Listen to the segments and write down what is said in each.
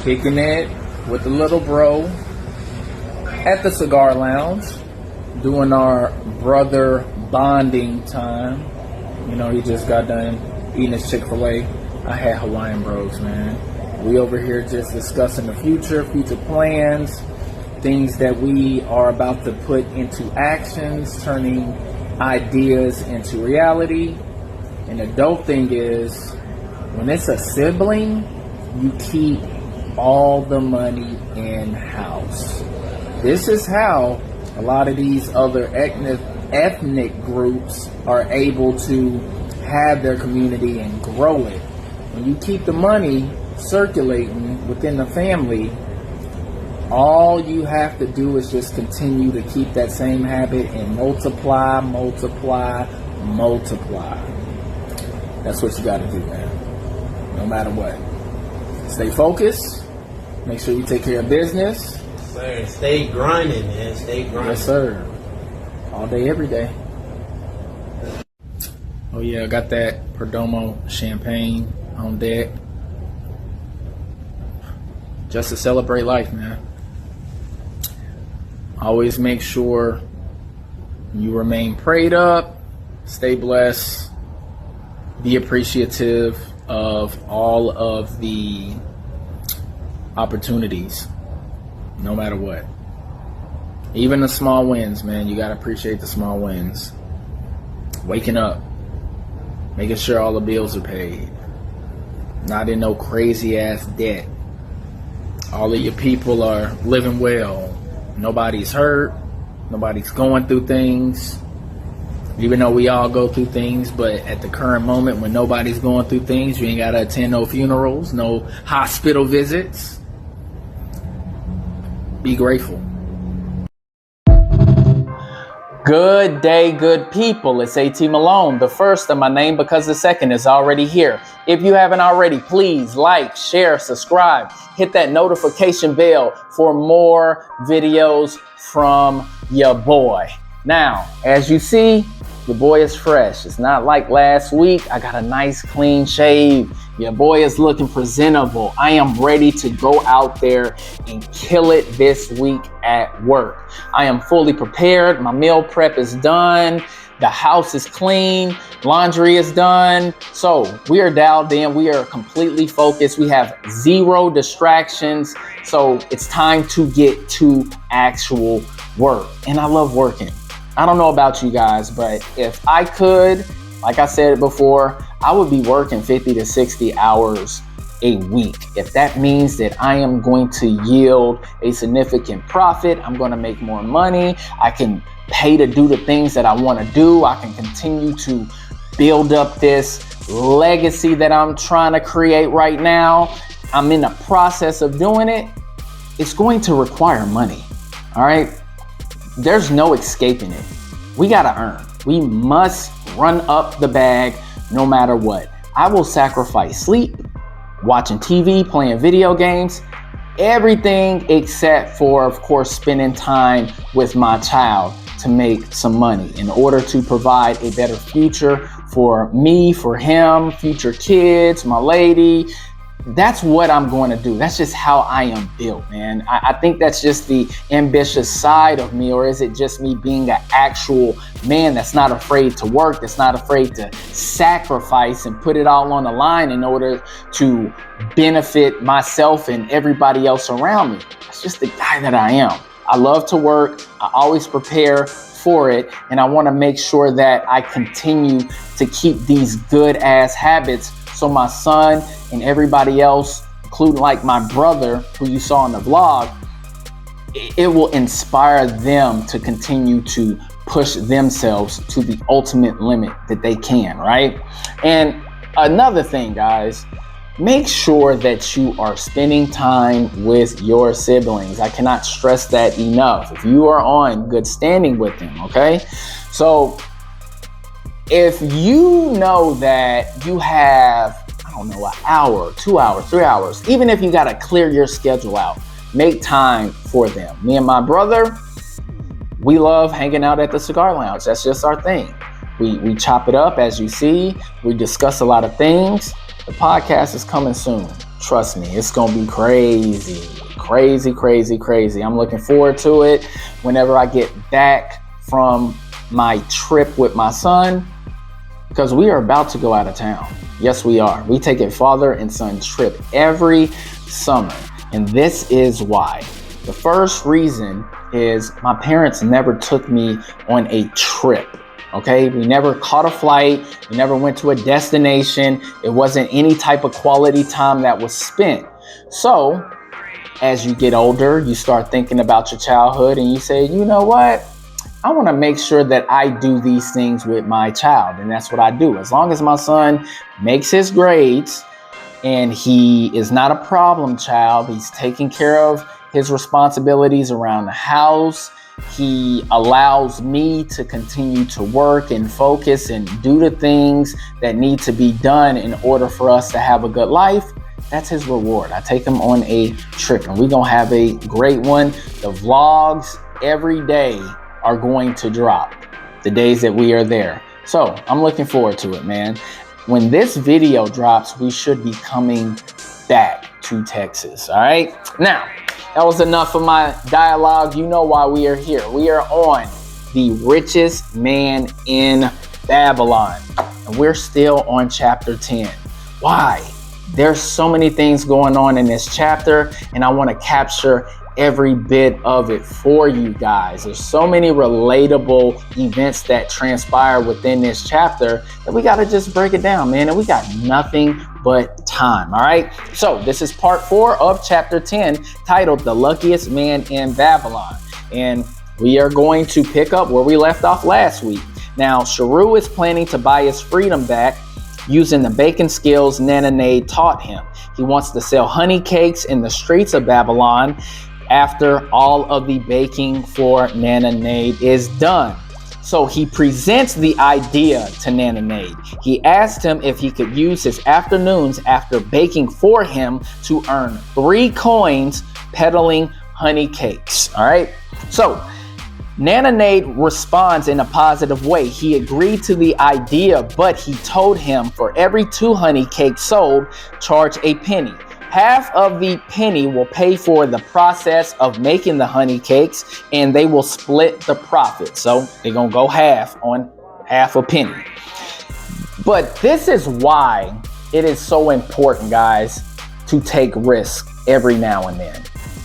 kicking it with the little bro at the cigar lounge, doing our brother bonding time. You know, he just got done eating his Chick-fil-A. I had Hawaiian Bros, man. We over here just discussing the future plans, things that we are about to put into actions, turning ideas into reality. And the dope thing is, when it's a sibling, you keep all the money in-house. This is how a lot of these other ethnic groups are able to have their community and grow it. When you keep the money circulating within the family, all you have to do is just continue to keep that same habit and multiply. That's what you got to do, man. No matter what. Stay focused. Make sure you take care of business. Yes, sir. Stay grinding, man. Stay grinding. Yes, sir. All day, every day. Oh, yeah. I got that Perdomo champagne on deck. Just to celebrate life, man. Always make sure you remain prayed up. Stay blessed. Be appreciative of all of the opportunities, no matter what. Even the small wins, man. You got to appreciate the small wins. Waking up. Making sure all the bills are paid. Not in no crazy ass debt. All of your people are living well. Nobody's hurt. Nobody's going through things. Even though we all go through things, but at the current moment when nobody's going through things, you ain't got to attend no funerals, no hospital visits. Be grateful. Good day, good people. It's AT Malone, the first of my name because the second is already here. If you haven't already, please like, share, subscribe, hit that notification bell for more videos from your boy. Now, as you see, your boy is fresh. It's not like last week. I got a nice clean shave. Your boy is looking presentable. I am ready to go out there and kill it this week at work. I am fully prepared. My meal prep is done. The house is clean. Laundry is done. So we are dialed in. We are completely focused. We have zero distractions. So it's time to get to actual work. And I love working. I don't know about you guys, but if I could, like I said before, I would be working 50 to 60 hours a week. If that means that I am going to yield a significant profit, I'm going to make more money, I can pay to do the things that I want to do, I can continue to build up this legacy that I'm trying to create right now, I'm in the process of doing it, it's going to require money. All right? There's no escaping it. We gotta earn. We must run up the bag no matter what. I will sacrifice sleep, watching TV, playing video games, everything except for, of course, spending time with my child to make some money in order to provide a better future for me, for him, future kids, my lady. That's what I'm going to do. That's just how I am built, man. I think that's just the ambitious side of me, or is it just me being an actual man that's not afraid to work, that's not afraid to sacrifice and put it all on the line in order to benefit myself and everybody else around me? That's just the guy that I am. I love to work. I always prepare for it, and I want to make sure that I continue to keep these good ass habits so my son and everybody else, including like my brother who you saw in the vlog, it will inspire them to continue to push themselves to the ultimate limit that they can, right? And another thing, guys, make sure that you are spending time with your siblings. I cannot stress that enough. If you are on good standing with them, okay? So if you know that you have, I don't know, an hour, 2 hours, 3 hours, even if you got to clear your schedule out, make time for them. Me and my brother, we love hanging out at the cigar lounge. That's just our thing. We chop it up, as you see. We discuss a lot of things. The podcast is coming soon. Trust me, it's gonna be crazy. Crazy, crazy, crazy. I'm looking forward to it. Whenever I get back from my trip with my son, because we are about to go out of town. Yes, we are. We take a father and son trip every summer. And this is why. The first reason is my parents never took me on a trip. Okay, we never caught a flight. We never went to a destination. It wasn't any type of quality time that was spent. So as you get older, you start thinking about your childhood and you say, you know what? I want to make sure that I do these things with my child. And that's what I do. As long as my son makes his grades and he is not a problem child, he's taking care of his responsibilities around the house. He allows me to continue to work and focus and do the things that need to be done in order for us to have a good life. That's his reward. I take him on a trip and we're going to have a great one. The vlogs every day are going to drop the days that we are there. So I'm looking forward to it, man. When this video drops, we should be coming back to Texas. All right. Now, that was enough of my dialogue. You know why we are here. We are on the richest man in Babylon. And we're still on chapter 10. Why? There's so many things going on in this chapter, and I want to capture every bit of it for you guys. There's so many relatable events that transpire within this chapter that we got to just break it down, man. And we got nothing but time. All right. So this is part 4 of chapter 10, titled The Luckiest Man in Babylon. And we are going to pick up where we left off last week. Now, Sharu is planning to buy his freedom back using the baking skills Nana Nade taught him. He wants to sell honey cakes in the streets of Babylon after all of the baking for Nana Nade is done. So he presents the idea to Nana Nade. He asked him if he could use his afternoons after baking for him to earn 3 coins peddling honey cakes. All right. So Nana Nade responds in a positive way. He agreed to the idea, but he told him for every 2 honey cakes sold, charge a penny. Half of the penny will pay for the process of making the honey cakes, and they will split the profit. So they're going to go half on half a penny. But this is why it is so important, guys, to take risks every now and then.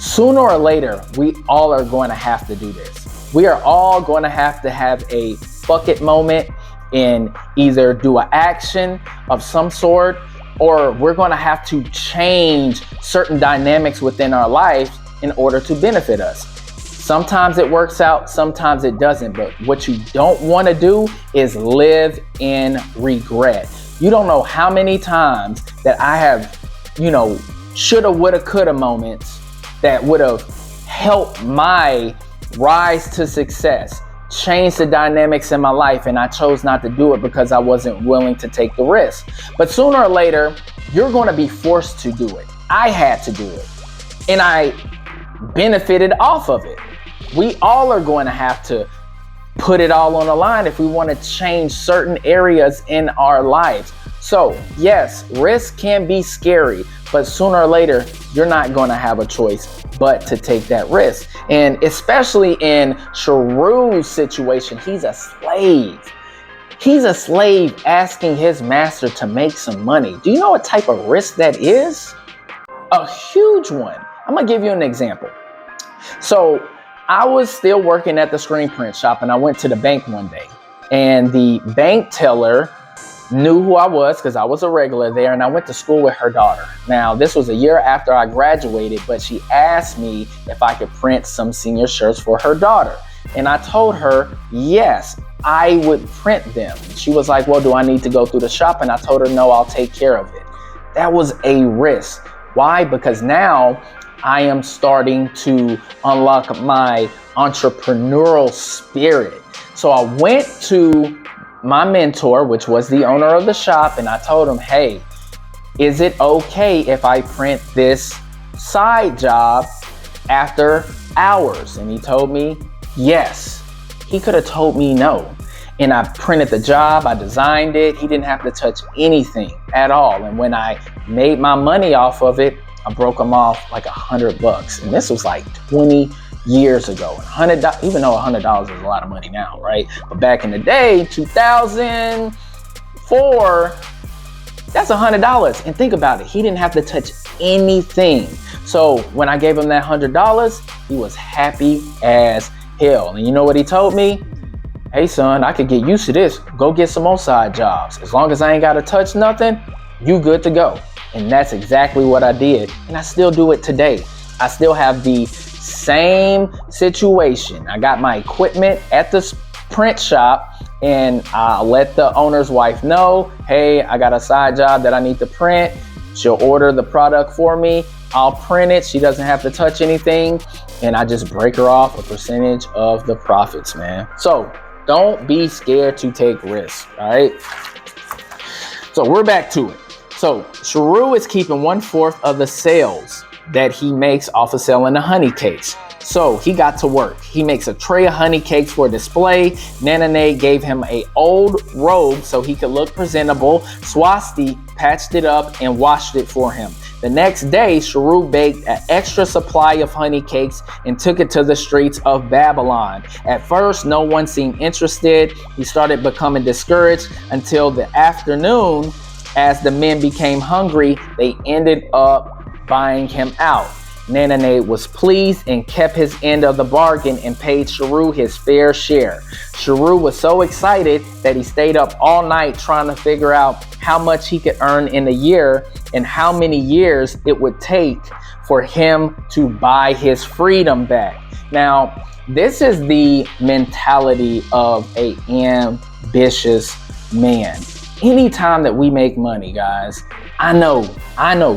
Sooner or later, we all are going to have to do this. We are all going to have a bucket moment and either do an action of some sort, or we're going to have to change certain dynamics within our lives in order to benefit us. Sometimes it works out, sometimes it doesn't. But what you don't want to do is live in regret. You don't know how many times that I have, shoulda, woulda, coulda moments that would have helped my rise to success, change the dynamics in my life, and I chose not to do it because I wasn't willing to take the risk. But sooner or later, you're going to be forced to do it. I had to do it, and I benefited off of it. We all are going to have to put it all on the line if we want to change certain areas in our lives. So yes, risk can be scary, but sooner or later, you're not going to have a choice but to take that risk. And especially in Sharu's situation, he's a slave. He's a slave asking his master to make some money. Do you know what type of risk that is? A huge one. I'm going to give you an example. So I was still working at the screen print shop, and I went to the bank one day, and the bank teller knew who I was because I was a regular there, and I went to school with her daughter. Now, this was a year after I graduated, but she asked me if I could print some senior shirts for her daughter. And I told her, yes, I would print them. She was like, well, do I need to go through the shop? And I told her, no, I'll take care of it. That was a risk. Why? Because now I am starting to unlock my entrepreneurial spirit. So I went to my mentor, which was the owner of the shop, and I told him, hey, is it okay if I print this side job after hours? And he told me yes. He could have told me no. And I printed the job, I designed it. He didn't have to touch anything at all. And when I made my money off of it, I broke him off like $100. And this was like 20 years ago. $100, even though $100 is a lot of money now, right? But back in the day, 2004, that's $100. And think about it, he didn't have to touch anything. So when I gave him that $100, he was happy as hell. And you know what he told me? Hey son, I could get used to this. Go get some more side jobs. As long as I ain't got to touch nothing, you good to go. And that's exactly what I did. And I still do it today. I still have the same situation. I got my equipment at the print shop, and I let the owner's wife know, hey, I got a side job that I need to print. She'll order the product for me. I'll print it. She doesn't have to touch anything. And I just break her off a percentage of the profits, man. So don't be scared to take risks, all right? So we're back to it. So Sharu is keeping 1/4 of the sales that he makes off of selling the honey cakes. So he got to work. He makes a tray of honey cakes for display. Nana gave him an old robe so he could look presentable. Swasti patched it up and washed it for him. The next day, Sharu baked an extra supply of honey cakes and took it to the streets of Babylon. At first, no one seemed interested. He started becoming discouraged until the afternoon. As the men became hungry, they ended up buying him out. Nana was pleased and kept his end of the bargain and paid Sharu his fair share. Sharu was so excited that he stayed up all night trying to figure out how much he could earn in a year and how many years it would take for him to buy his freedom back. Now, this is the mentality of an ambitious man. Anytime that we make money, guys, I know,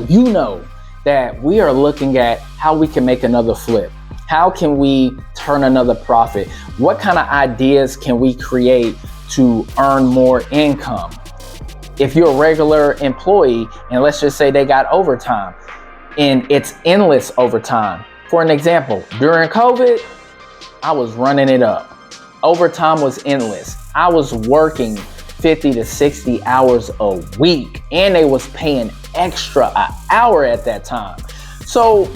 you know, that we are looking at how we can make another flip. How can we turn another profit? What kind of ideas can we create to earn more income? If you're a regular employee, and let's just say they got overtime, and it's endless overtime. For an example, during COVID, I was running it up. Overtime was endless. I was working 50 to 60 hours a week, and they was paying extra an hour at that time. So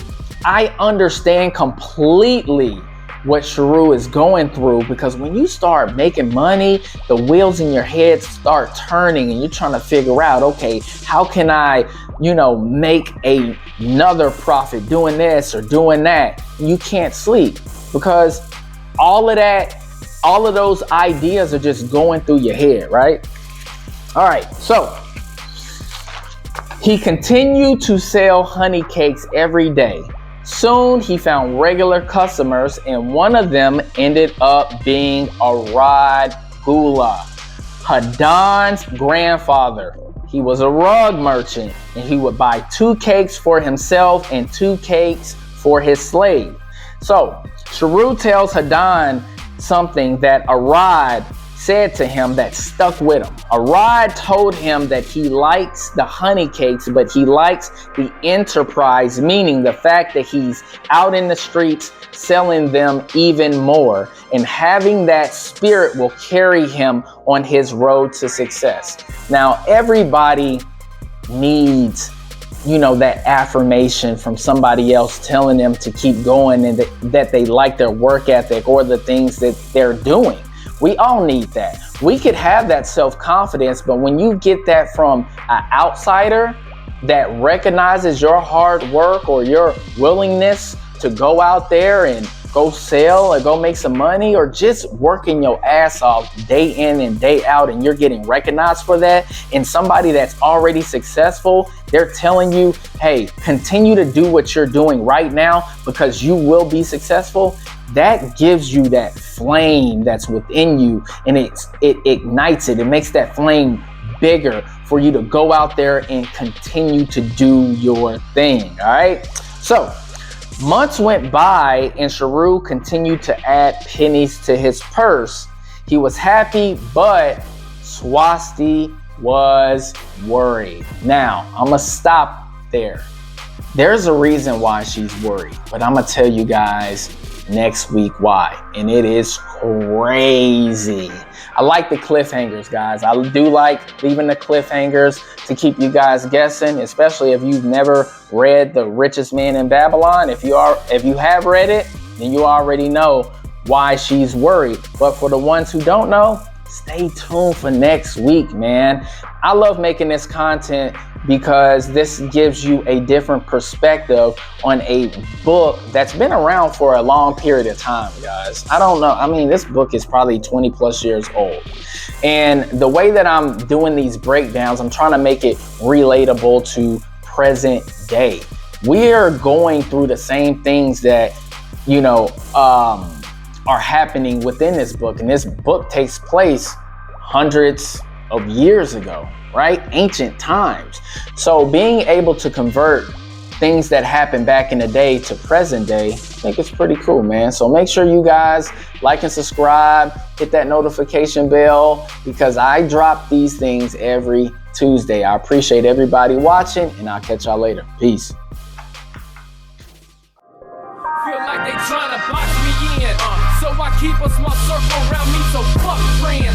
I understand completely what Sharu is going through, because when you start making money, the wheels in your head start turning and you're trying to figure out, okay, how can I, make another profit doing this or doing that? You can't sleep because all of those ideas are just going through your head, right? All right, so he continued to sell honey cakes every day. Soon he found regular customers, and one of them ended up being Arad Gula, Hadan's grandfather. He was a rug merchant, and he would buy 2 cakes for himself and 2 cakes for his slave. So Sharu tells Hadan something that Arad said to him that stuck with him. Arad told him that he likes the honey cakes, but he likes the enterprise, meaning the fact that he's out in the streets selling them even more. And having that spirit will carry him on his road to success. Now, everybody needs that affirmation from somebody else telling them to keep going and that they like their work ethic or the things that they're doing. We all need that. We could have that self-confidence, but when you get that from an outsider that recognizes your hard work or your willingness to go out there and go sell or go make some money, or just working your ass off day in and day out, and you're getting recognized for that, and somebody that's already successful, they're telling you, hey, continue to do what you're doing right now because you will be successful. That gives you that flame that's within you, and it ignites it. It makes that flame bigger for you to go out there and continue to do your thing. All right. So months went by and Sharu continued to add pennies to his purse. He was happy, but Swasti was worried. Now, I'm going to stop there. There's a reason why she's worried, but I'm going to tell you guys next week why. And it is crazy. I like the cliffhangers, guys. I do like leaving the cliffhangers to keep you guys guessing, especially if you've never read The Richest Man in Babylon. If you have read it, then you already know why she's worried. But for the ones who don't know, stay tuned for next week, man. I love making this content because this gives you a different perspective on a book that's been around for a long period of time, guys. I don't know. I mean, this book is probably 20 plus years old. And the way that I'm doing these breakdowns, I'm trying to make it relatable to present day. We are going through the same things that, are happening within this book. And this book takes place hundreds of years ago, right? Ancient times. So being able to convert things that happened back in the day to present day, I think it's pretty cool, man. So make sure you guys like and subscribe, hit that notification bell, because I drop these things every Tuesday. I appreciate everybody watching, and I'll catch y'all later. Peace. Feel like they tryna box me in, so I keep a small circle around me, so fuck friends.